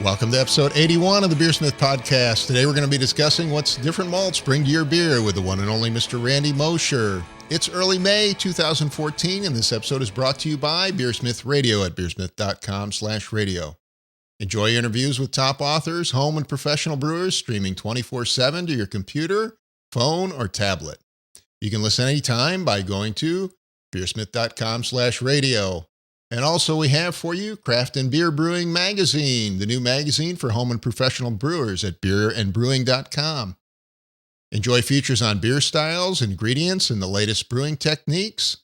Welcome to episode 81 of the BeerSmith podcast. Today we're going to be discussing what's different malts bring to your beer with the one and only Mr. Randy Mosher. It's early May 2014, and this episode is brought to you by BeerSmith Radio at beersmith.com/radio. Enjoy interviews with top authors, home and professional brewers, streaming 24/7 to your computer, phone, or tablet. You can listen anytime by going to beersmith.com/radio. And also we have for you Craft and Beer Brewing Magazine, the new magazine for home and professional brewers at beerandbrewing.com. Enjoy features on beer styles, ingredients, and the latest brewing techniques.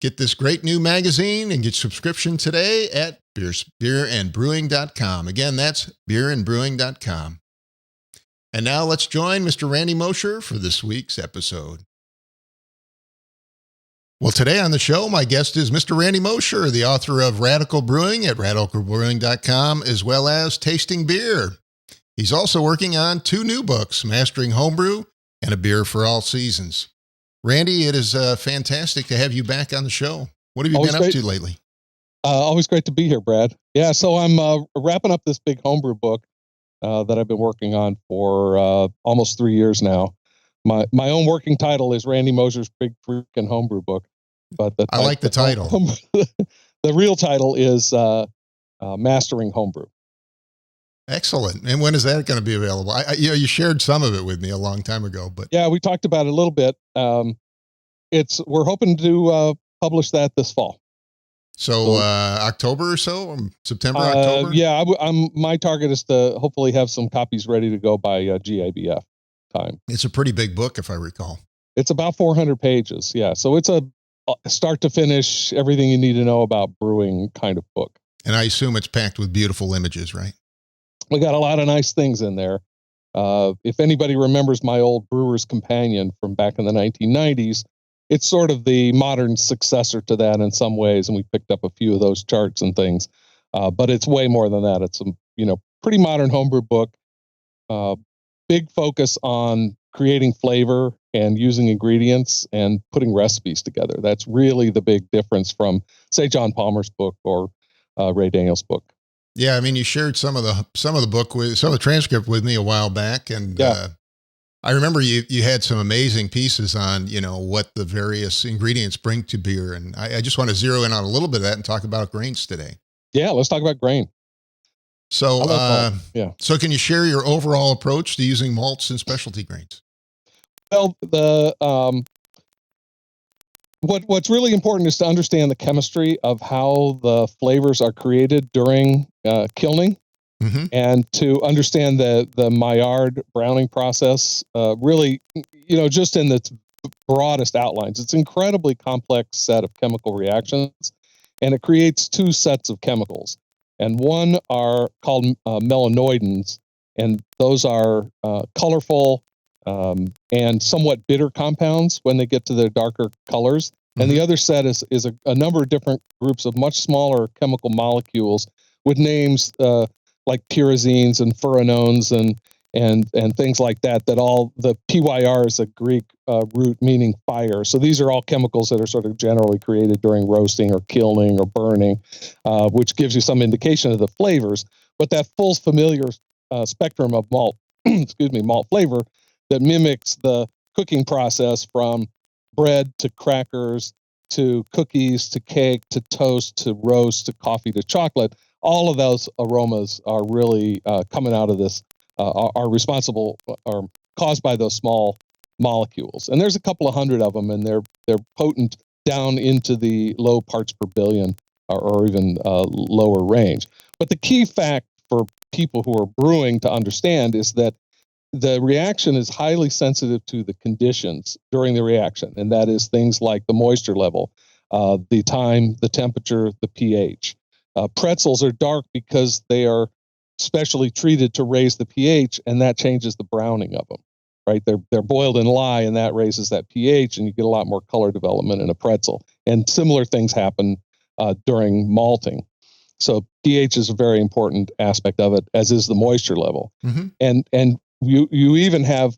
Get this great new magazine and get subscription today at beerandbrewing.com. Again, that's beerandbrewing.com. And now let's join Mr. Randy Mosher for this week's episode. Well, today on the show, my guest is Mr. Randy Mosher, the author of Radical Brewing at radicalbrewing.com, as well as Tasting Beer. He's also working on 2 new books, Mastering Homebrew and A Beer for All Seasons. Randy, it is fantastic to have you back on the show. What have you been up to lately? Always great to be here, Brad. Yeah, so I'm wrapping up this big homebrew book that I've been working on for almost 3 years now. My own working title is Randy Mosher's Big Freaking Homebrew Book. But I like the title. The real title is Mastering Homebrew. Excellent. And when is that going to be available? You shared some of it with me a long time ago, but yeah, we talked about it a little bit. We're hoping to publish that this fall. So October or so, or September, October. Yeah, my target is to hopefully have some copies ready to go by GABF time. It's a pretty big book, if I recall. It's about 400 pages. Yeah, so it's a start to finish, everything you need to know about brewing kind of book. And I assume it's packed with beautiful images, right? We got a lot of nice things in there. If anybody remembers my old Brewer's Companion from back in the 1990s, it's sort of the modern successor to that in some ways, and we picked up a few of those charts and things. But it's way more than that. It's a pretty modern homebrew book. Big focus on creating flavor and using ingredients and putting recipes together. That's really the big difference from, say, John Palmer's book or Ray Daniels' book. Yeah, I mean, you shared some of the book with some of the transcript with me a while back, and yeah. I remember you had some amazing pieces on what the various ingredients bring to beer, and I just want to zero in on a little bit of that and talk about grains today. Yeah, let's talk about grain. So, So can you share your overall approach to using malts and specialty grains? Well, what's really important is to understand the chemistry of how the flavors are created during kilning, and to understand the Maillard browning process. Really, just in its broadest outlines, it's an incredibly complex set of chemical reactions, and it creates 2 sets of chemicals. And one are called melanoidins, and those are colorful and somewhat bitter compounds when they get to their darker colors. And the other set is a number of different groups of much smaller chemical molecules with names like pyrazines and furanones and things like that. That all the PYR is a Greek root meaning fire. So these are all chemicals that are sort of generally created during roasting or kilning or burning, which gives you some indication of the flavors. But that full familiar spectrum of malt, malt flavor that mimics the cooking process from bread to crackers to cookies to cake to toast to roast to coffee to chocolate. All of those aromas are really coming out of this, are responsible or caused by those small molecules. And there's a couple of hundred of them, and they're potent down into the low parts per billion or even lower range. But the key fact for people who are brewing to understand is that the reaction is highly sensitive to the conditions during the reaction, and that is things like the moisture level, the time, the temperature, the pH. Pretzels are dark because they are specially treated to raise the pH, and that changes the browning of them. Right? They're boiled in lye, and that raises that pH, and you get a lot more color development in a pretzel. And similar things happen during malting. So pH is a very important aspect of it, as is the moisture level. And you even have,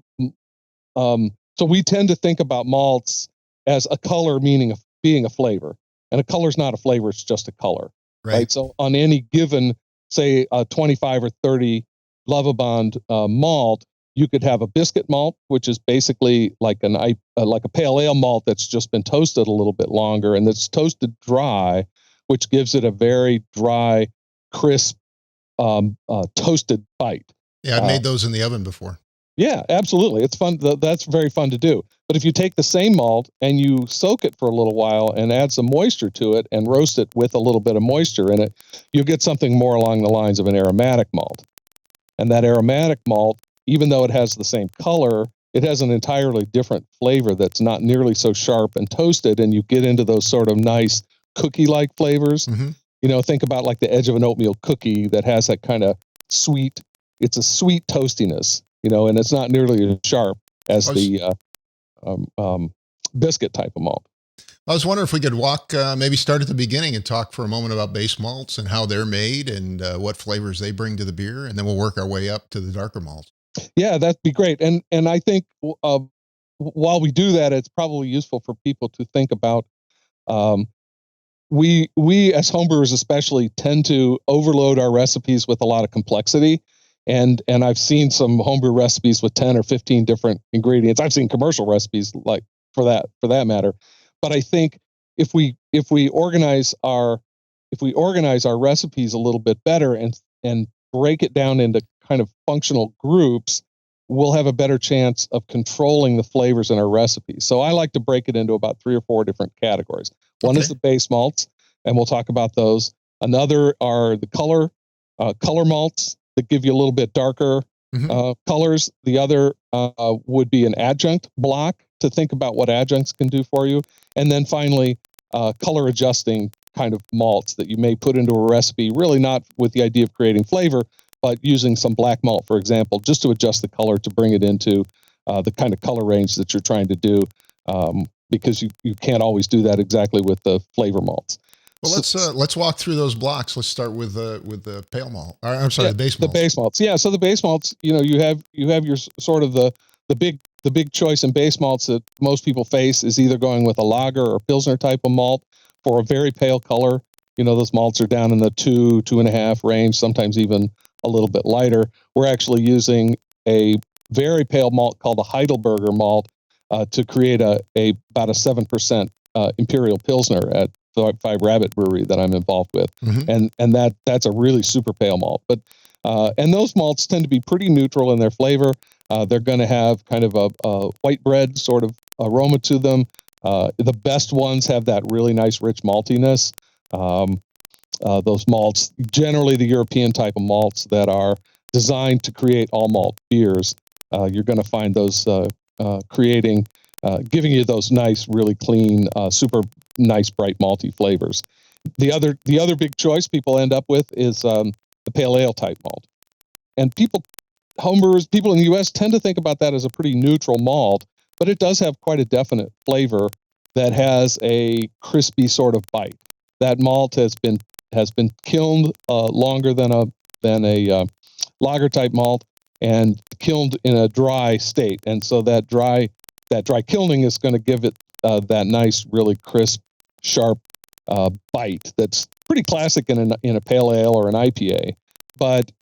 so we tend to think about malts as a color meaning being a flavor, and a color is not a flavor; it's just a color, right? So on any given say a 25 or 30 Lovibond malt, you could have a biscuit malt, which is basically like like a pale ale malt that's just been toasted a little bit longer, and that's toasted dry, which gives it a very dry, crisp, toasted bite. Yeah, I've made those in the oven before. Yeah, absolutely. It's fun. That's very fun to do. But if you take the same malt and you soak it for a little while and add some moisture to it and roast it with a little bit of moisture in it, you'll get something more along the lines of an aromatic malt. And that aromatic malt, even though it has the same color, it has an entirely different flavor that's not nearly so sharp and toasted, and you get into those sort of nice cookie-like flavors. Mm-hmm. Think about like the edge of an oatmeal cookie that has that kind of sweet, it's a sweet toastiness, and it's not nearly as sharp as the biscuit type of malt. I was wondering if we could maybe start at the beginning and talk for a moment about base malts and how they're made and what flavors they bring to the beer, and then we'll work our way up to the darker malts. Yeah, that'd be great. And I think while we do that, it's probably useful for people to think about. We as homebrewers especially tend to overload our recipes with a lot of complexity. And I've seen some homebrew recipes with 10 or 15 different ingredients. I've seen commercial recipes like for that matter. But I think if we organize our recipes a little bit better and break it down into kind of functional groups, we'll have a better chance of controlling the flavors in our recipes. So I like to break it into about 3 or 4 different categories. One is the base malts, and we'll talk about those. Another are the color malts that give you a little bit darker colors. The other would be an adjunct block to think about what adjuncts can do for you. And then finally, color adjusting kind of malts that you may put into a recipe, really not with the idea of creating flavor, but using some black malt, for example, just to adjust the color to bring it into the kind of color range that you're trying to do, because you can't always do that exactly with the flavor malts. Well, let's walk through those blocks. Let's start with the pale malt. I'm sorry, the base malts. The base malts. Yeah. So the base malts, you have your sort of the big choice in base malts that most people face is either going with a lager or pilsner type of malt for a very pale color. Those malts are down in the 2.5 range, sometimes even a little bit lighter. We're actually using a very pale malt called a Heidelberger malt to create about a 7% imperial pilsner at the Five Rabbit Brewery that I'm involved with, and that's a really super pale malt. But and those malts tend to be pretty neutral in their flavor. They're going to have kind of a white bread sort of aroma to them. The best ones have that really nice rich maltiness. Those malts, generally the European type of malts that are designed to create all malt beers, you're going to find those giving you those nice, really clean, super nice, bright malty flavors. The other big choice people end up with is the pale ale type malt, and people in the U.S. tend to think about that as a pretty neutral malt, but it does have quite a definite flavor that has a crispy sort of bite. That malt has been kilned longer than a lager type malt, and kilned in a dry state, and so that dry kilning is going to give it that nice, really crisp, sharp bite that's pretty classic in a pale ale or an IPA.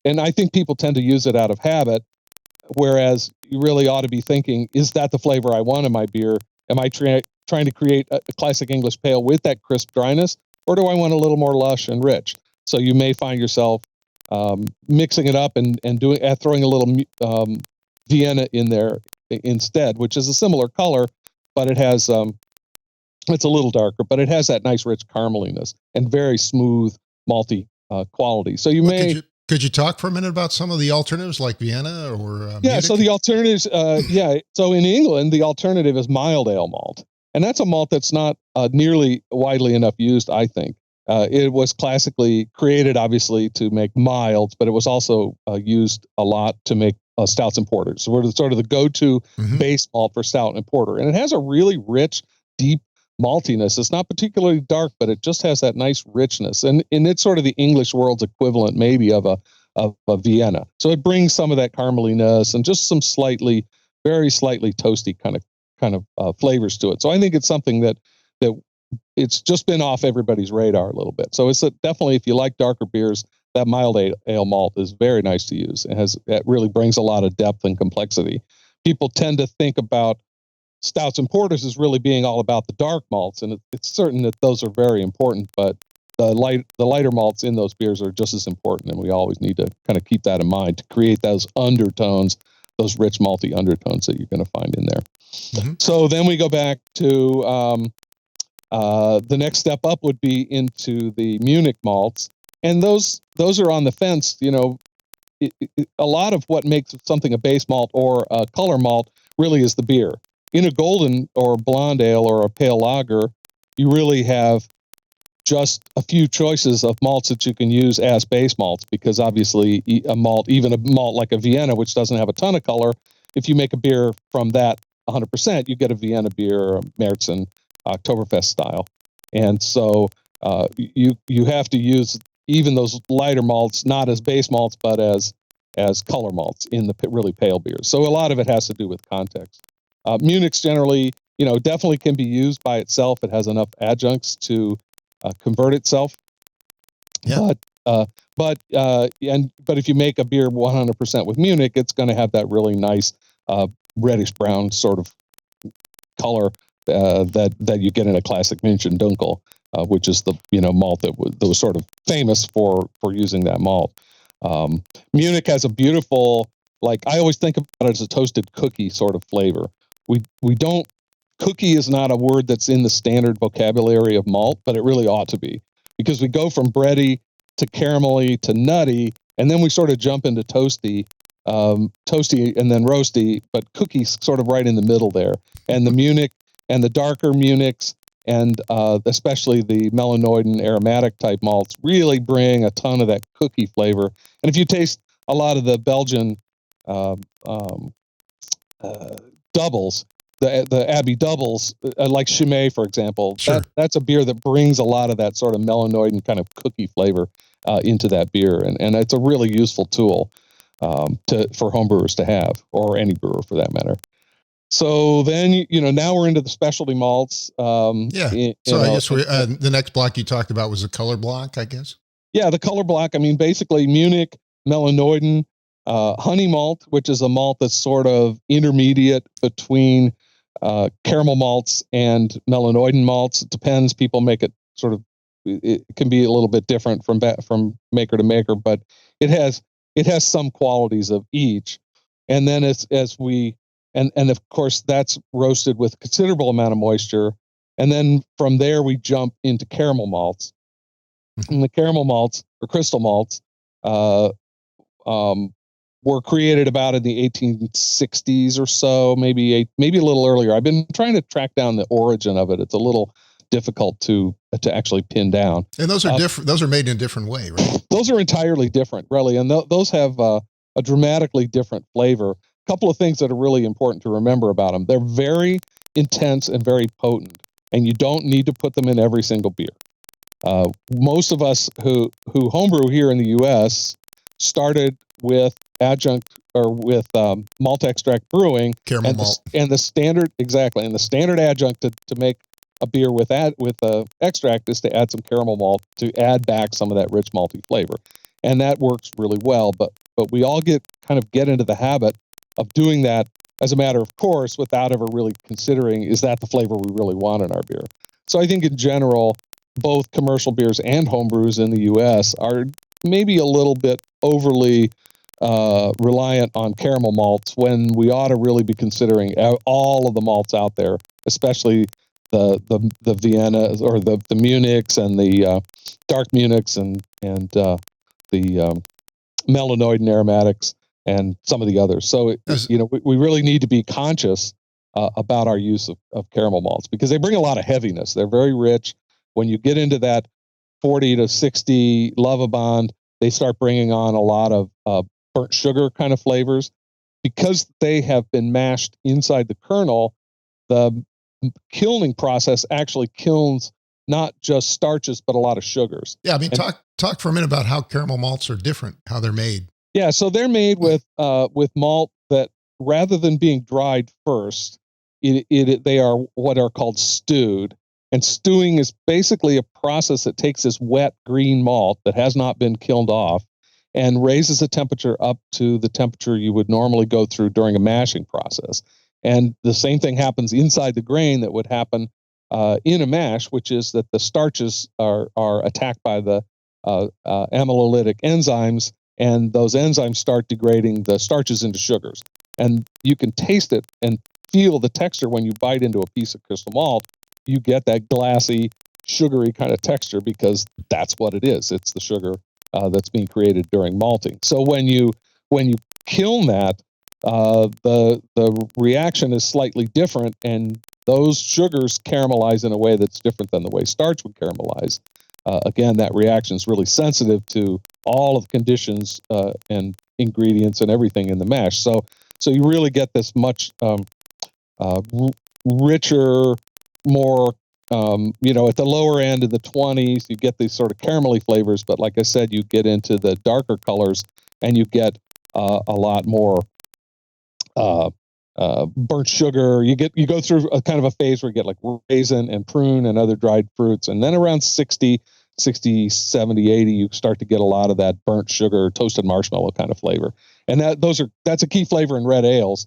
And I think people tend to use it out of habit, whereas you really ought to be thinking, is that the flavor I want in my beer? Am I trying to create a classic English pale with that crisp dryness, or do I want a little more lush and rich? So you may find yourself mixing it up and throwing a little Vienna in there instead, which is a similar color, but it has it's a little darker, but it has that nice rich carameliness and very smooth malty quality. So could you talk for a minute about some of the alternatives like Vienna or Munich? So the alternatives, so in England the alternative is mild ale malt, and that's a malt that's not nearly widely enough used, I think. It was classically created, obviously, to make milds, but it was also used a lot to make stouts and porters. So we're sort of the go-to base malt for stout and porter, and it has a really rich, deep maltiness. It's not particularly dark, but it just has that nice richness, and it's sort of the English world's equivalent, maybe of a Vienna. So it brings some of that carameliness and just some very slightly toasty kind of flavors to it. So I think it's something that it's just been off everybody's radar a little bit. So it's definitely, if you like darker beers, that mild ale malt is very nice to use. It really brings a lot of depth and complexity. People tend to think about stouts and porters as really being all about the dark malts, and it's certain that those are very important, but the lighter malts in those beers are just as important, and we always need to kind of keep that in mind to create those undertones, those rich malty undertones that you're going to find in there. Mm-hmm. So then we go back to the next step up would be into the Munich malts, and those are on the fence. A lot of what makes something a base malt or a color malt really is the beer. In a golden or blonde ale or a pale lager, you really have just a few choices of malts that you can use as base malts, because obviously a malt, even a malt like a Vienna, which doesn't have a ton of color, if you make a beer from that 100%, you get a Vienna beer or a Märzen Oktoberfest style. And so you have to use even those lighter malts, not as base malts, but as color malts in the really pale beers. So a lot of it has to do with context. Munich's generally, definitely can be used by itself. It has enough adjuncts to convert itself. Yeah. But if you make a beer 100% with Munich, it's going to have that really nice reddish brown sort of color that you get in a classic München Dunkel, which is the malt that was sort of famous for using that malt. Munich has a beautiful, I always think about it as a toasted cookie sort of flavor. We don't, cookie is not a word that's in the standard vocabulary of malt, but it really ought to be, because we go from bready to caramelly to nutty, and then we sort of jump into toasty and then roasty, but cookies sort of right in the middle there. And the Munich and the darker Munichs and especially the melanoidin aromatic type malts really bring a ton of that cookie flavor. And if you taste a lot of the Belgian doubles, the Abbey doubles, like Chimay, for example, sure. That's a beer that brings a lot of that sort of melanoidin kind of cookie flavor into that beer, and it's a really useful tool for homebrewers to have, or any brewer for that matter. So then, now we're into the specialty malts. I guess the next block you talked about was the color block, I guess. Yeah, the color block. I mean, basically Munich, melanoidin, honey malt, which is a malt that's sort of intermediate between caramel malts and melanoidin malts. It depends. People make it sort of. It can be a little bit different from maker to maker, but it has some qualities of each. And then and of course that's roasted with considerable amount of moisture. And then from there we jump into caramel malts. Mm-hmm. And the caramel malts, or crystal malts, were created about in the 1860s or so, maybe a little earlier. I've been trying to track down the origin of it. It's a little difficult to actually pin down. And those are different. Those are made in a different way, right? Those are entirely different, really, and those have a dramatically different flavor. A couple of things that are really important to remember about them: they're very intense and very potent, and you don't need to put them in every single beer. Most of us who homebrew here in the U.S. started with adjunct or with malt extract brewing, caramel malt, and the standard adjunct to make a beer with extract is to add some caramel malt to add back some of that rich malty flavor, and that works really well. But we all get into the habit of doing that as a matter of course, without ever really considering, is that the flavor we really want in our beer? So I think in general, both commercial beers and homebrews in the U.S. are maybe a little bit overly reliant on caramel malts, when we ought to really be considering all of the malts out there, especially the Vienna or the Munichs and the dark Munichs and the melanoidin aromatics and some of the others. So we really need to be conscious about our use of caramel malts, because they bring a lot of heaviness. They're very rich. When you get into that 40 to 60 Lovibond, they start bringing on a lot of burnt sugar kind of flavors. Because they have been mashed inside the kernel, the kilning process actually kilns not just starches, but a lot of sugars. Yeah, I mean, talk for a minute about how caramel malts are different, how they're made. Yeah, so they're made with malt that, rather than being dried first, they are what are called stewed. And stewing is basically a process that takes this wet green malt that has not been kilned off and raises the temperature up to the temperature you would normally go through during a mashing process. And the same thing happens inside the grain that would happen in a mash, which is that the starches are attacked by the amylolytic enzymes, and those enzymes start degrading the starches into sugars. And you can taste it and feel the texture when you bite into a piece of crystal malt. You get that glassy, sugary kind of texture because that's what it is. It's the sugar that's being created during malting. So when you kiln that, the reaction is slightly different, and those sugars caramelize in a way that's different than the way starch would caramelize. Again, that reaction is really sensitive to all of the conditions and ingredients and everything in the mash. So you really get this much richer, more at the lower end of the 20s, you get these sort of caramelly flavors. But like I said, you get into the darker colors, and you get a lot more burnt sugar. You go through a kind of a phase where you get like raisin and prune and other dried fruits, and then around 60, 70, 80, you start to get a lot of that burnt sugar, toasted marshmallow kind of flavor. And that's a key flavor in red ales,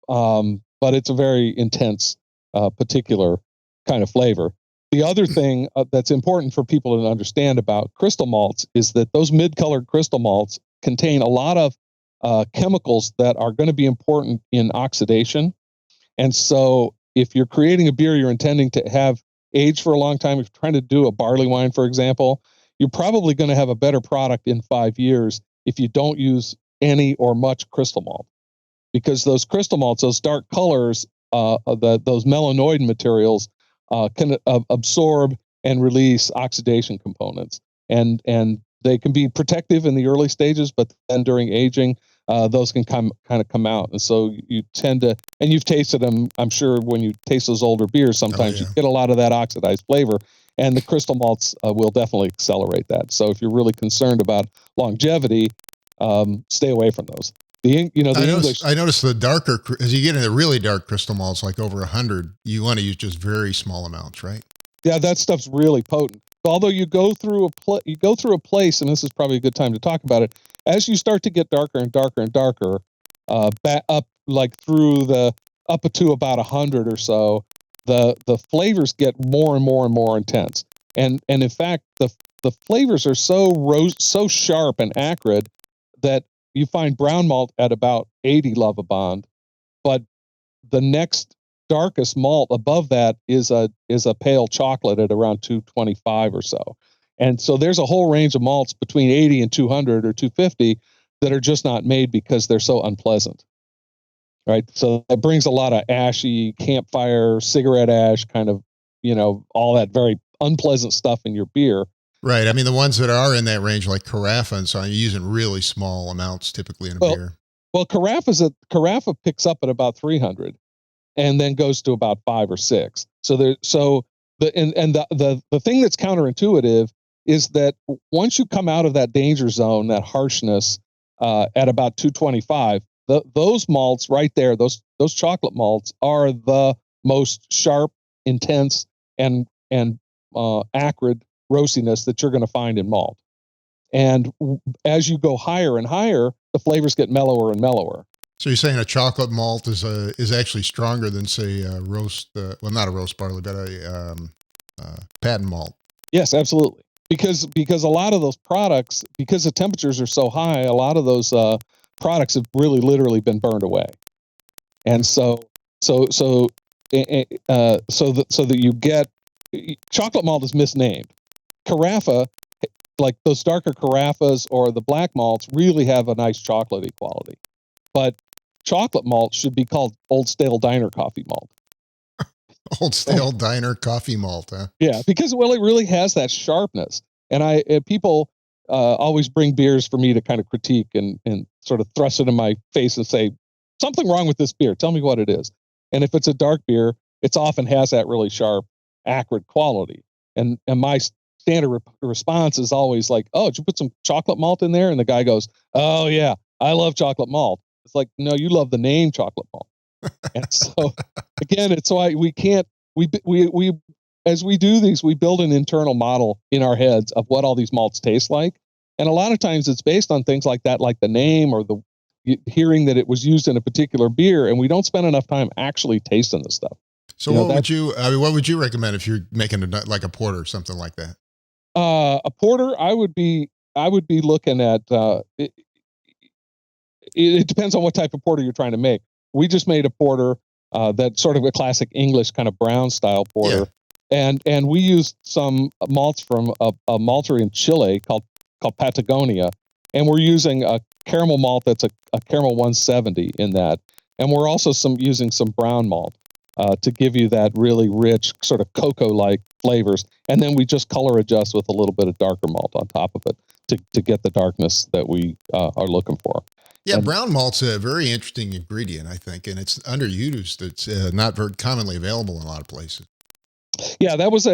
but it's a very intense, particular kind of flavor. The other thing that's important for people to understand about crystal malts is that those mid-colored crystal malts contain a lot of chemicals that are going to be important in oxidation. And so if you're creating a beer you're intending to have age for a long time, if you're trying to do a barley wine, for example, you're probably going to have a better product in 5 years if you don't use any or much crystal malt. Because those crystal malts, those dark colors, those melanoid materials can absorb and release oxidation components. And they can be protective in the early stages, but then during aging, those can come out. And so you tend to, and you've tasted them, I'm sure, when you taste those older beers, sometimes you get a lot of that oxidized flavor, and the crystal malts will definitely accelerate that. So if you're really concerned about longevity, stay away from those. I noticed the darker, as you get into really dark crystal malts, like over 100, you want to use just very small amounts, right? Yeah, that stuff's really potent. Although you go through a place, and this is probably a good time to talk about it. As you start to get darker and darker and darker, back up like through up to about 100 or so, the flavors get more and more and more intense. And in fact, the flavors are so sharp and acrid that you find brown malt at about 80 Lovibond, but the next darkest malt above that is a pale chocolate at around 225 or so. And so there's a whole range of malts between 80 and 200 or 250 that are just not made because they're so unpleasant. Right? So that brings a lot of ashy campfire, cigarette ash, kind of, all that very unpleasant stuff in your beer. Right. I mean, the ones that are in that range, like Carafa and so on, you're using really small amounts typically in a beer. Well, Carafa picks up at about 300 and then goes to about 5 or 6. So the thing that's counterintuitive is that once you come out of that danger zone, that harshness at about 225, those malts right there, those chocolate malts are the most sharp, intense, and acrid roastiness that you're going to find in malt. And as you go higher and higher, the flavors get mellower and mellower. So you're saying a chocolate malt is actually stronger than, say, a roast, not a roast barley, but a patent malt. Yes, absolutely. Because a lot of those products, because the temperatures are so high, a lot of those products have really literally been burned away. And so that you get chocolate malt is misnamed. Carafa, like those darker Carafas or the black malts, really have a nice chocolatey quality. But chocolate malt should be called Old Stale Diner Coffee Malt. Old Stale Diner Coffee Malt, huh? Yeah, because, well, it really has that sharpness. And people always bring beers for me to kind of critique and sort of thrust it in my face and say, something wrong with this beer. Tell me what it is. And if it's a dark beer, it often has that really sharp, acrid quality. And my standard response is always like, oh, did you put some chocolate malt in there? And the guy goes, oh, yeah, I love chocolate malt. It's like, no, you love the name chocolate malt. And so, again, it's why we as we do these, we build an internal model in our heads of what all these malts taste like. And a lot of times it's based on things like that, like the name or the hearing that it was used in a particular beer. And we don't spend enough time actually tasting the stuff. So what would you recommend if you're making like a porter or something like that? A porter, I would be looking at, it depends on what type of porter you're trying to make. We just made a porter, that's sort of a classic English kind of brown style porter. Yeah. And we used some malts from a maltery in Chile called Patagonia. And we're using a caramel malt that's a caramel 170 in that. And we're also using some brown malt to give you that really rich sort of cocoa-like flavors. And then we just color adjust with a little bit of darker malt on top of it to get the darkness that we are looking for. Yeah, brown malt's a very interesting ingredient, I think, and it's underused. It's not very commonly available in a lot of places. Yeah, that was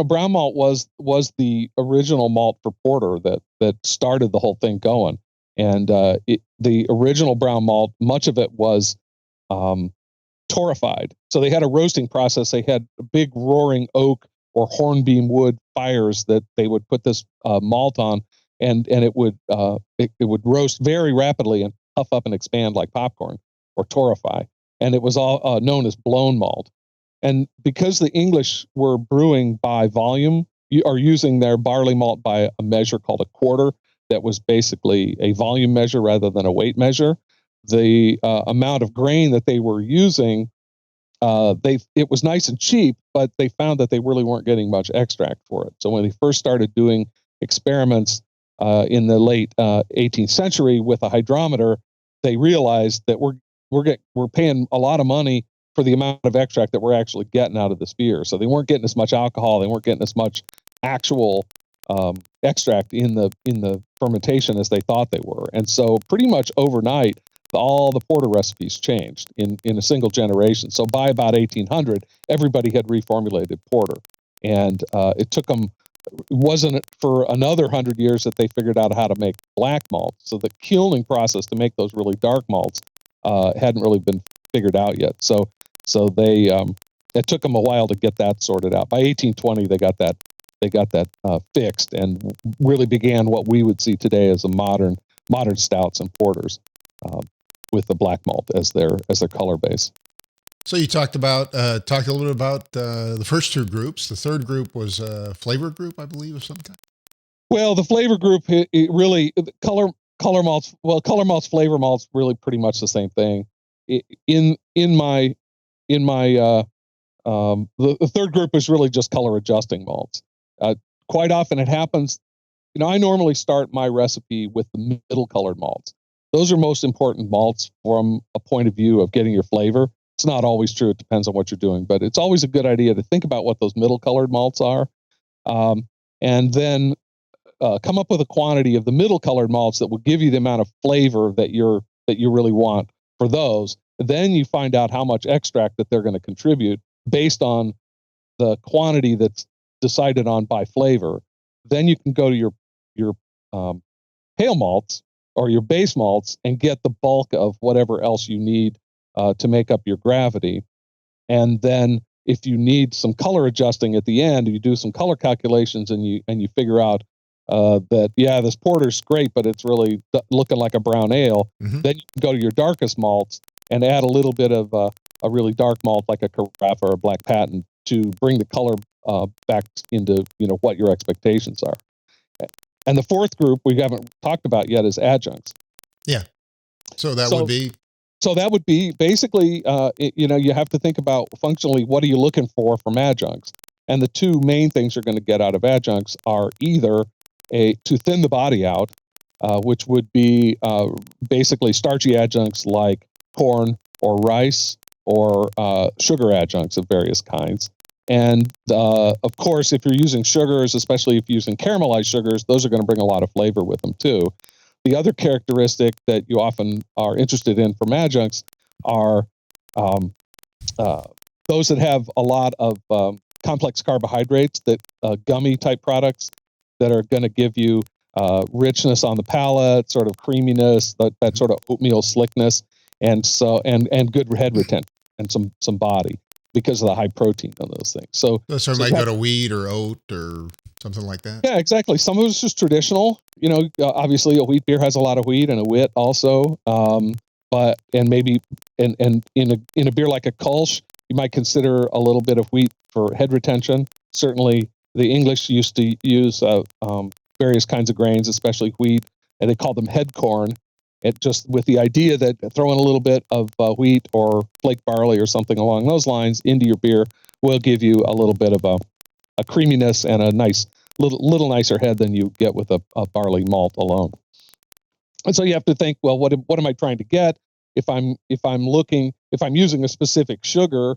brown malt was the original malt for porter that started the whole thing going. And the original brown malt, much of it was torrefied. So they had a roasting process. They had big roaring oak or hornbeam wood fires that they would put this malt on, and it would roast very rapidly and puff up and expand like popcorn or torrefy. And it was all known as blown malt. And because the English were brewing by volume, you are using their barley malt by a measure called a quarter that was basically a volume measure rather than a weight measure. The amount of grain that they were using, it was nice and cheap, but they found that they really weren't getting much extract for it. So when they first started doing experiments in the late 18th century with a hydrometer, they realized that we're paying a lot of money for the amount of extract that we're actually getting out of this beer. So they weren't getting as much alcohol, they weren't getting as much actual extract in the fermentation as they thought they were. And so pretty much overnight, all the porter recipes changed in a single generation. So by about 1800, everybody had reformulated porter. And it took them, it wasn't for another 100 years that they figured out how to make black malt. So the kilning process to make those really dark malts hadn't really been figured out yet. So they it took them a while to get that sorted out. By 1820, they got that fixed and really began what we would see today as a modern stouts and porters with the black malt as their color base. So you talked a little bit about the first two groups. The third group was a flavor group, I believe, of some kind. Well, the flavor group, it really color malts. Well, color malts, flavor malts, really pretty much the same thing. The third group is really just color adjusting malts. Quite often it happens, I normally start my recipe with the middle colored malts. Those are most important malts from a point of view of getting your flavor. It's not always true. It depends on what you're doing, but it's always a good idea to think about what those middle colored malts are. And then come up with a quantity of the middle colored malts that will give you the amount of flavor that you really want for those. Then you find out how much extract that they're going to contribute based on the quantity that's decided on by flavor. Then you can go to your pale malts or your base malts and get the bulk of whatever else you need to make up your gravity. And then if you need some color adjusting at the end, you do some color calculations and you figure out that, this porter's great, but it's really looking like a brown ale. Mm-hmm. Then you can go to your darkest malts and add a little bit of a really dark malt like a Carafa or a Black Patent to bring the color back into what your expectations are. And the fourth group we haven't talked about yet is adjuncts. Yeah. So that would be basically, you have to think about functionally what are you looking for from adjuncts. And the two main things you're going to get out of adjuncts are either to thin the body out, which would be basically starchy adjuncts like corn or rice or sugar adjuncts of various kinds. And of course, if you're using sugars, especially if you're using caramelized sugars, those are going to bring a lot of flavor with them too. The other characteristic that you often are interested in from adjuncts are those that have a lot of complex carbohydrates, that gummy type products that are going to give you richness on the palate, sort of creaminess, that sort of oatmeal slickness, and good head retention and some body. because of the high protein on those things. So it might go to wheat or oat or something like that. Yeah, exactly. Some of it's just traditional. Obviously a wheat beer has a lot of wheat and a wit also. But maybe in a beer like a Kolsch, you might consider a little bit of wheat for head retention. Certainly, the English used to use various kinds of grains, especially wheat, and they called them head corn. It just with the idea that throwing a little bit of wheat or flake barley or something along those lines into your beer will give you a little bit of a creaminess and a nice little nicer head than you get with a barley malt alone. And so you have to think, well, what am I trying to get? If I'm using a specific sugar,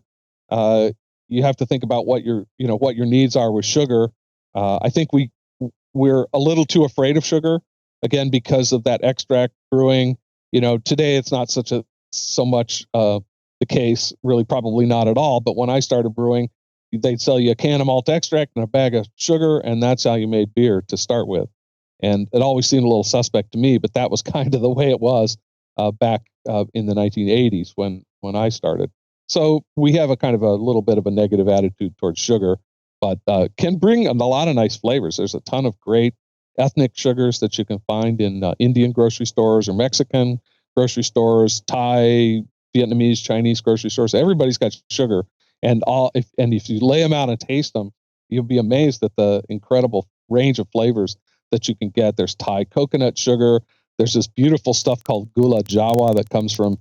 you have to think about what your needs are with sugar. I think we're a little too afraid of sugar, again, because of that extract brewing. Today it's not so much the case, really, probably not at all. But when I started brewing, they'd sell you a can of malt extract and a bag of sugar, and that's how you made beer to start with. And it always seemed a little suspect to me, but that was kind of the way it was back in the 1980s when I started. So we have a kind of a little bit of a negative attitude towards sugar, but can bring a lot of nice flavors. There's a ton of great ethnic sugars that you can find in Indian grocery stores or Mexican grocery stores, Thai, Vietnamese, Chinese grocery stores. Everybody's got sugar. And if you lay them out and taste them, you'll be amazed at the incredible range of flavors that you can get. There's Thai coconut sugar. There's this beautiful stuff called gula Jawa that comes from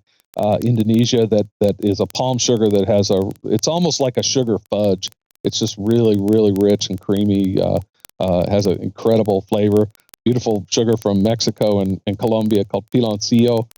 Indonesia that is a palm sugar that it's almost like a sugar fudge. It's just really, really rich and creamy, has an incredible flavor. Beautiful sugar from Mexico and Colombia called piloncillo.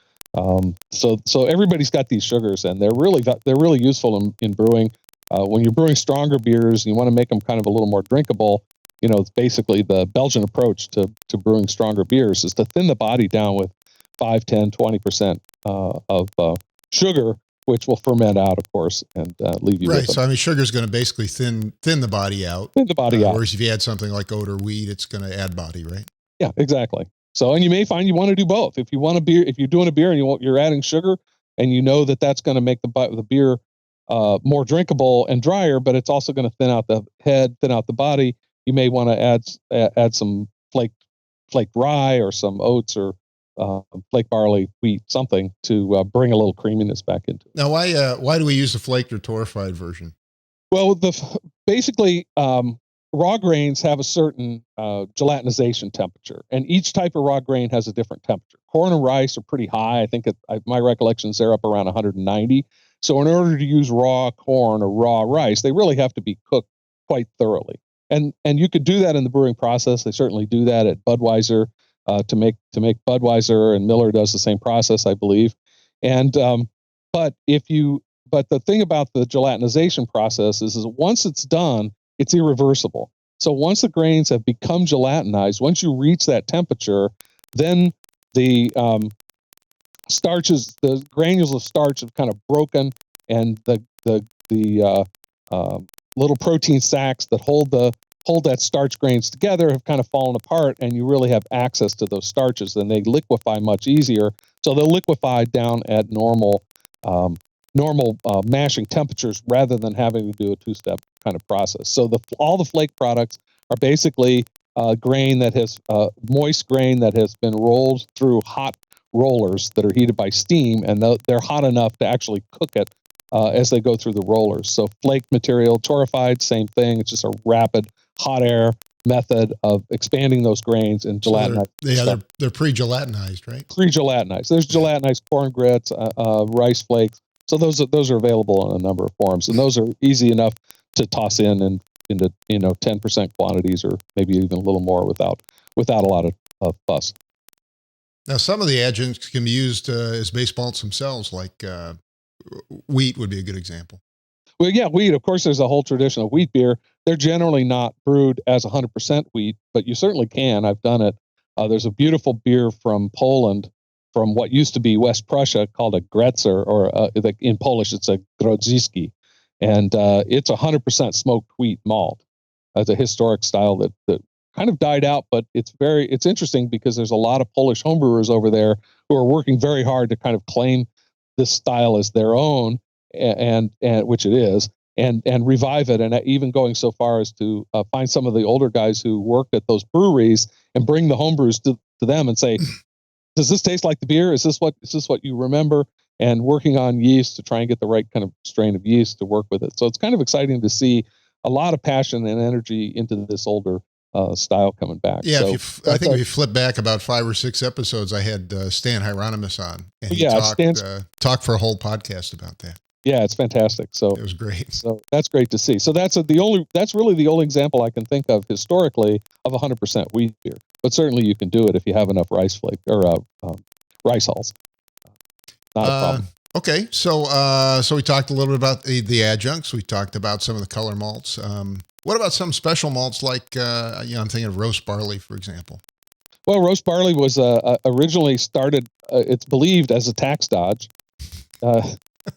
So everybody's got these sugars, and they're really useful in brewing. When you're brewing stronger beers, and you want to make them kind of a little more drinkable. It's basically the Belgian approach to brewing stronger beers is to thin the body down with 5, 10, 20% of sugar, which will ferment out, of course, and leave you with So, I mean, sugar is going to basically thin the body out. Thin the body out. Whereas if you add something like oat or wheat, it's going to add body, right? Yeah, exactly. So, and you may find you want to do both. If you're doing a beer and you're adding sugar, and you know that's going to make the beer more drinkable and drier, but it's also going to thin out the head, thin out the body. You may want to add some flaked rye or some oats or flake barley, wheat, something to bring a little creaminess back into it. Now, why do we use the flaked or torrefied version? Well, basically raw grains have a certain gelatinization temperature, and each type of raw grain has a different temperature. Corn and rice are pretty high. I think my recollections they're up around 190. So in order to use raw corn or raw rice, they really have to be cooked quite thoroughly. And you could do that in the brewing process. They certainly do that at Budweiser to make Budweiser, and Miller does the same process, I believe. And but the thing about the gelatinization process is once it's done, it's irreversible. So once the grains have become gelatinized, once you reach that temperature, then the the granules of starch have kind of broken, and the little protein sacs that hold that starch grains together have kind of fallen apart, and you really have access to those starches, and they liquefy much easier. So they'll liquefy down at normal mashing temperatures rather than having to do a two-step kind of process. So all the flake products are basically grain that has moist grain that has been rolled through hot rollers that are heated by steam, and they're hot enough to actually cook it as they go through the rollers. So flake material, torrefied, same thing. It's just a rapid hot air method of expanding those grains and gelatinizing. So they're pre-gelatinized, right? Pre-gelatinized. There's gelatinized corn grits, rice flakes. So those are available in a number of forms, and those are easy enough to toss into 10% quantities, or maybe even a little more without a lot of fuss. Now, some of the adjuncts can be used as base malts themselves, like wheat would be a good example. Well, yeah, wheat. Of course, there's a whole tradition of wheat beer. They're generally not brewed as 100% wheat, but you certainly can. I've done it. There's a beautiful beer from Poland, from what used to be West Prussia, called a Gretzer, or in Polish, it's a Grodziski. And it's 100% smoked wheat malt. It's a historic style that kind of died out, but it's interesting because there's a lot of Polish homebrewers over there who are working very hard to kind of claim this style as their own, and which it is. and revive it, and even going so far as to find some of the older guys who worked at those breweries and bring the homebrews to them and say, does this taste like the beer? Is this what you remember? And working on yeast to try and get the right kind of strain of yeast to work with it. So it's kind of exciting to see a lot of passion and energy into this older style coming back. Yeah, so I think if you flip back about 5 or 6 episodes, I had Stan Hieronymous on, and he talked for a whole podcast about that. Yeah, it's fantastic. So it was great. So that's great to see. So that's really the only example I can think of historically of 100% wheat beer. But certainly you can do it if you have enough rice flake or rice hulls. Not a problem. Okay, so we talked a little bit about the adjuncts. We talked about some of the color malts. What about some special malts like I'm thinking of roast barley, for example? Well, roast barley was originally started. It's believed as a tax dodge.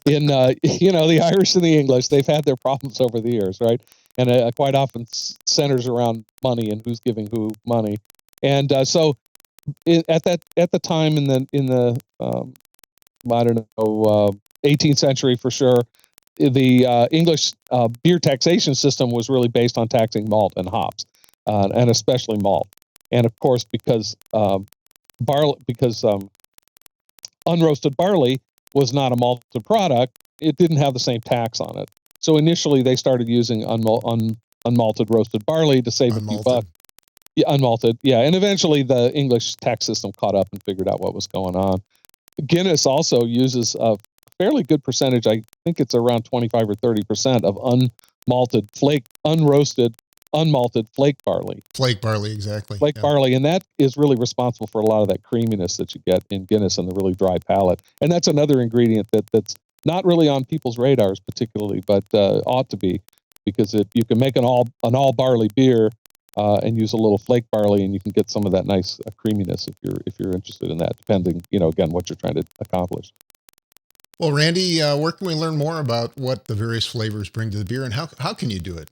In the Irish and the English, they've had their problems over the years, right? And quite often centers around money and who's giving who money. And so at the time in the I don't know 18th century for sure, the English beer taxation system was really based on taxing malt and hops, and especially malt. And of course, because unroasted barley was not a malted product, it didn't have the same tax on it. So initially, they started using unmalted roasted barley to save a few bucks. Yeah, unmalted, yeah. And eventually, the English tax system caught up and figured out what was going on. Guinness also uses a fairly good percentage. I think it's around 25 or 30% of unroasted, unmalted flake barley. Flake barley, exactly. Flake barley, and that is really responsible for a lot of that creaminess that you get in Guinness and the really dry palate. And that's another ingredient that's not really on people's radars particularly, but ought to be, because you can make an all barley beer and use a little flake barley, and you can get some of that nice creaminess if you're interested in that, depending, again, what you're trying to accomplish. Well, Randy, where can we learn more about what the various flavors bring to the beer, and how can you do it?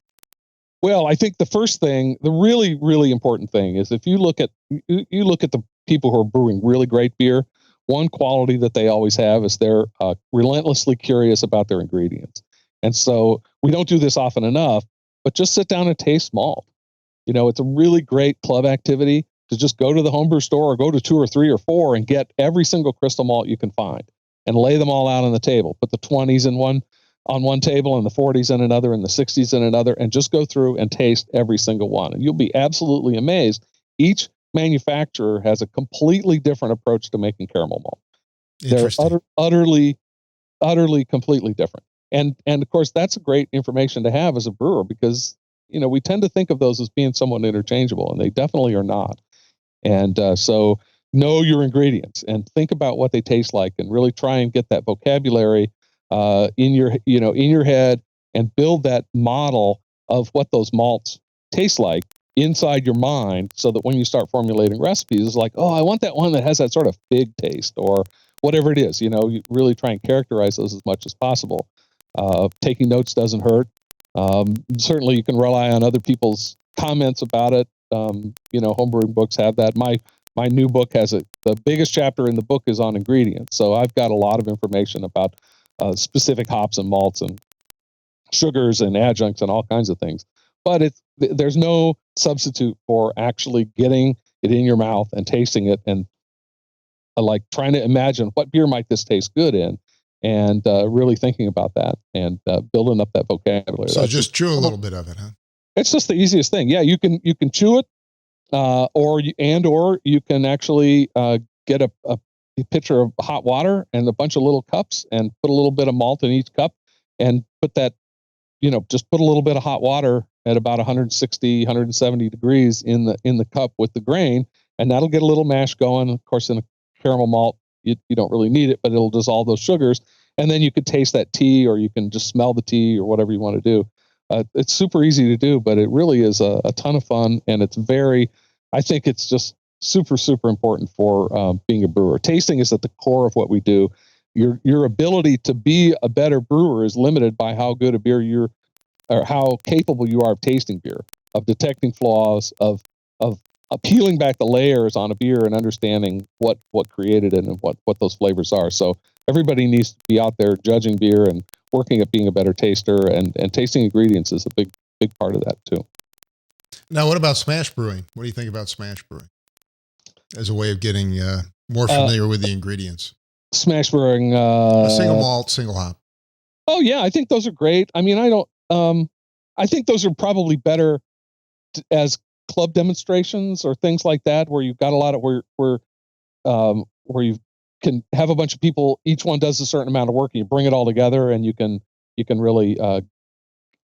Well, I think the first thing, the really, really important thing is if you look at the people who are brewing really great beer, one quality that they always have is they're relentlessly curious about their ingredients. And so we don't do this often enough, but just sit down and taste malt. It's a really great club activity to just go to the homebrew store or go to 2 or 3 or 4 and get every single crystal malt you can find and lay them all out on the table. Put the 20s on one table and the 40s in another and the 60s in another, and just go through and taste every single one. And you'll be absolutely amazed. Each manufacturer has a completely different approach to making caramel malt. They're utterly, completely different. And of course, that's a great information to have as a brewer, because we tend to think of those as being somewhat interchangeable, and they definitely are not. And so know your ingredients and think about what they taste like, and really try and get that vocabulary in your head, and build that model of what those malts taste like inside your mind, so that when you start formulating recipes, it's like, oh, I want that one that has that sort of fig taste, or whatever it is. You really try and characterize those as much as possible. Taking notes doesn't hurt. Certainly you can rely on other people's comments about it. Homebrewing books have that. My new book has it. The biggest chapter in the book is on ingredients. So I've got a lot of information about specific hops and malts and sugars and adjuncts and all kinds of things. But there's no substitute for actually getting it in your mouth and tasting it, and like trying to imagine what beer might this taste good in, and really thinking about that, and building up that vocabulary. So just chew a little bit of it, huh? It's just the easiest thing. Yeah, you can chew it, or you can actually get a pitcher of hot water and a bunch of little cups, and put a little bit of malt in each cup, and put that, just put a little bit of hot water at about 160, 170 degrees in the cup with the grain, and that'll get a little mash going. Of course, in a caramel malt, you don't really need it, but it'll dissolve those sugars, and then you could taste that tea, or you can just smell the tea, or whatever you want to do. It's super easy to do, but it really is a ton of fun, and I think it's just super, super important for being a brewer. Tasting is at the core of what we do. Your ability to be a better brewer is limited by how good a beer or how capable you are of tasting beer, of detecting flaws, of peeling back the layers on a beer and understanding what created it and what those flavors are. So everybody needs to be out there judging beer and working at being a better taster, and tasting ingredients is a big part of that too. Now, what about smash brewing? What do you think about smash brewing as a way of getting more familiar with the ingredients? Smash brewing, a single malt, single hop. Oh yeah, I think those are great. I mean, I think those are probably better as club demonstrations or things like that, where you've got a lot of where you can have a bunch of people, each one does a certain amount of work, and you bring it all together, and you can really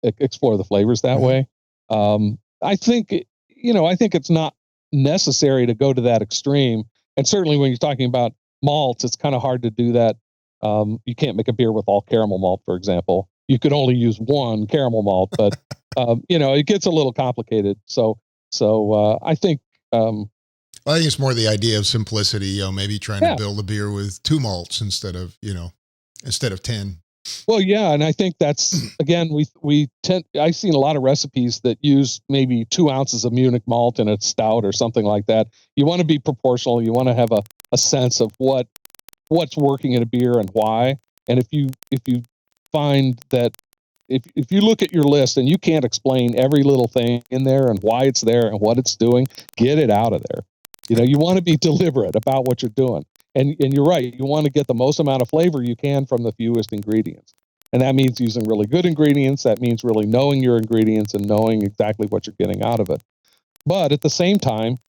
explore the flavors that way. I think it's not necessary to go to that extreme, and certainly when you're talking about malts, it's kind of hard to do that. You can't make a beer with all caramel malt, for example. You could only use one caramel malt, but it gets a little complicated. So I think. I think it's more the idea of simplicity. Maybe trying to build a beer with 2 malts instead of 10. Well, yeah, and I think that's again I've seen a lot of recipes that use maybe 2 ounces of Munich malt in a stout or something like that. You want to be proportional. You want to have a sense of what's working in a beer and why. And if you find that if you look at your list and you can't explain every little thing in there and why it's there and what it's doing, get it out of there. You want to be deliberate about what you're doing. And you're right. You want to get the most amount of flavor you can from the fewest ingredients. And that means using really good ingredients. That means really knowing your ingredients and knowing exactly what you're getting out of it. But at the same time,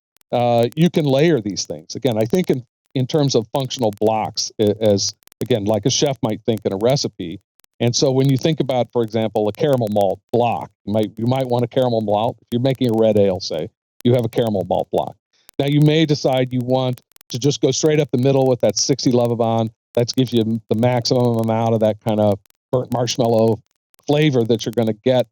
you can layer these things. Again, I think in terms of functional blocks, as again, like a chef might think in a recipe. And so when you think about, for example, a caramel malt block, you might want a caramel malt. If you're making a red ale, say, you have a caramel malt block. Now you may decide you want to just go straight up the middle with that 60 Lovibond. That gives you the maximum amount of that kind of burnt marshmallow flavor that you're going to get,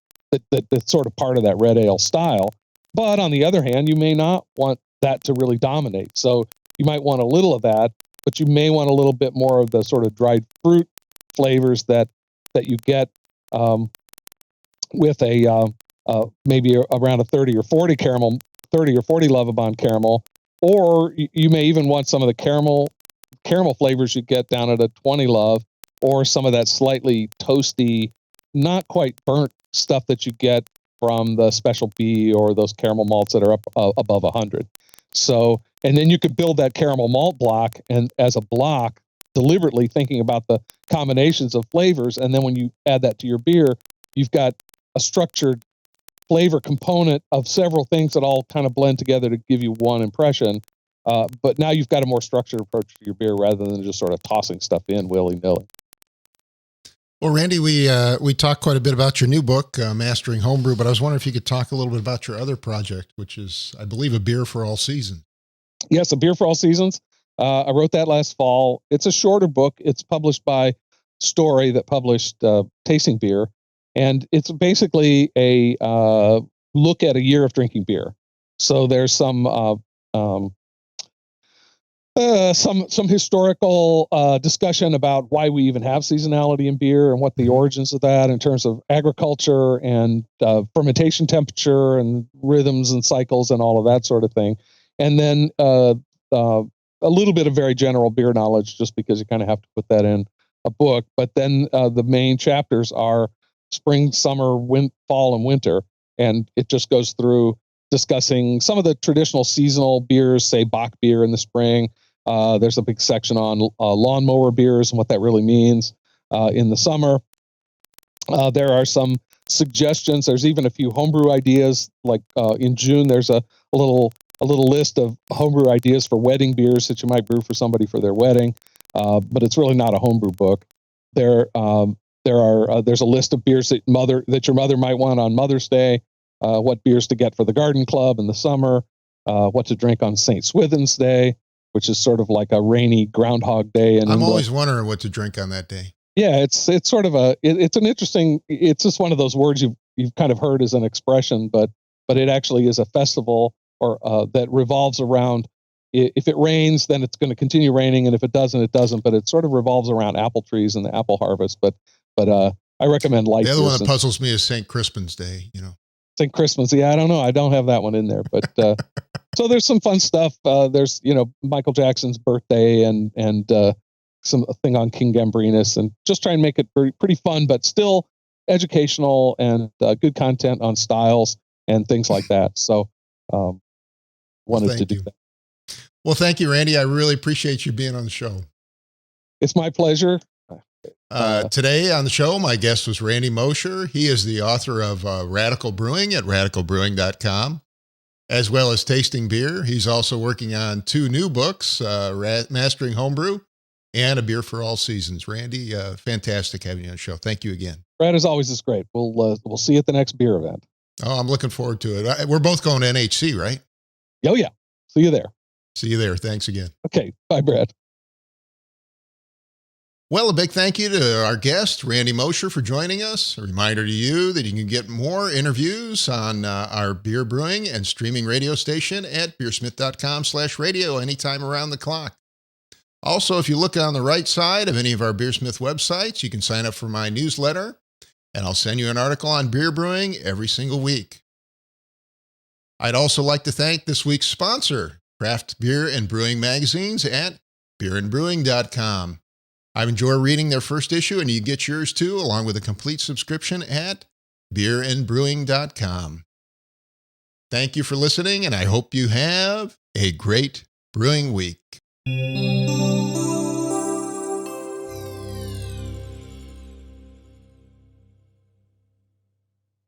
that's sort of part of that red ale style. But on the other hand, you may not want that to really dominate. So you might want a little of that, but you may want a little bit more of the sort of dried fruit flavors that you get with a maybe around a 30 or 40 Lovibond caramel. Or you may even want some of the caramel flavors you get down at a 20 Love, or some of that slightly toasty, not quite burnt stuff that you get from the Special B or those caramel malts that are up above 100. So, and then you could build that caramel malt block, and as a block, deliberately thinking about the combinations of flavors. And then when you add that to your beer, you've got a structured flavor component of several things that all kind of blend together to give you one impression. But now you've got a more structured approach to your beer rather than just sort of tossing stuff in willy-nilly. Well, Randy, we talked quite a bit about your new book, Mastering Homebrew, but I was wondering if you could talk a little bit about your other project, which is, I believe, A Beer for All Seasons. Yes, A Beer for All Seasons. I wrote that last fall. It's a shorter book. It's published by Story that published Tasting Beer. And it's basically a look at a year of drinking beer. So there's some historical discussion about why we even have seasonality in beer and what the origins of that in terms of agriculture and fermentation temperature and rhythms and cycles and all of that sort of thing. And then a little bit of very general beer knowledge, just because you kind of have to put that in a book. But then the main chapters are spring, summer, fall, and winter. And it just goes through discussing some of the traditional seasonal beers, say Bock beer in the spring. There's a big section on lawnmower beers and what that really means in the summer. There are some suggestions. There's even a few homebrew ideas. Like in June, there's a little list of homebrew ideas for wedding beers that you might brew for somebody for their wedding. But it's really not a homebrew book. There's a list of beers that your mother might want on Mother's Day. What beers to get for the garden club in the summer. What to drink on St. Swithin's Day, which is sort of like a rainy Groundhog Day. And I'm always wondering what to drink on that day. Yeah, it's sort of it's an interesting. It's just one of those words you've kind of heard as an expression, but it actually is a festival or that revolves around. If it rains, then it's going to continue raining, and if it doesn't, it doesn't. But it sort of revolves around apple trees and the apple harvest. But I recommend light. The other one that puzzles me is St. Crispin's Day. St. Crispin's. Yeah, I don't know. I don't have that one in there, but so there's some fun stuff. There's Michael Jackson's birthday and thing on King Gambrinus, and just try and make it pretty fun, but still educational and good content on styles and things like that. So, wanted to do that. Well, thank you, Randy. I really appreciate you being on the show. It's my pleasure. Today on the show, my guest was Randy Mosher. He is the author of Radical Brewing at radicalbrewing.com, as well as Tasting Beer. He's also working on 2 new books, Mastering Homebrew and A Beer for All Seasons. Randy, fantastic having you on the show. Thank you again. Brad, as always, is great. We'll see you at the next beer event. Oh, I'm looking forward to it. We're both going to NHC, right? Oh, yeah. See you there. See you there. Thanks again. Okay. Bye, Brad. Well, a big thank you to our guest, Randy Mosher, for joining us. A reminder to you that you can get more interviews on our beer brewing and streaming radio station at beersmith.com/radio anytime around the clock. Also, if you look on the right side of any of our BeerSmith websites, you can sign up for my newsletter, and I'll send you an article on beer brewing every single week. I'd also like to thank this week's sponsor, Craft Beer and Brewing magazines at beerandbrewing.com. I enjoy reading their first issue, and you get yours too, along with a complete subscription at beerandbrewing.com. Thank you for listening, and I hope you have a great brewing week.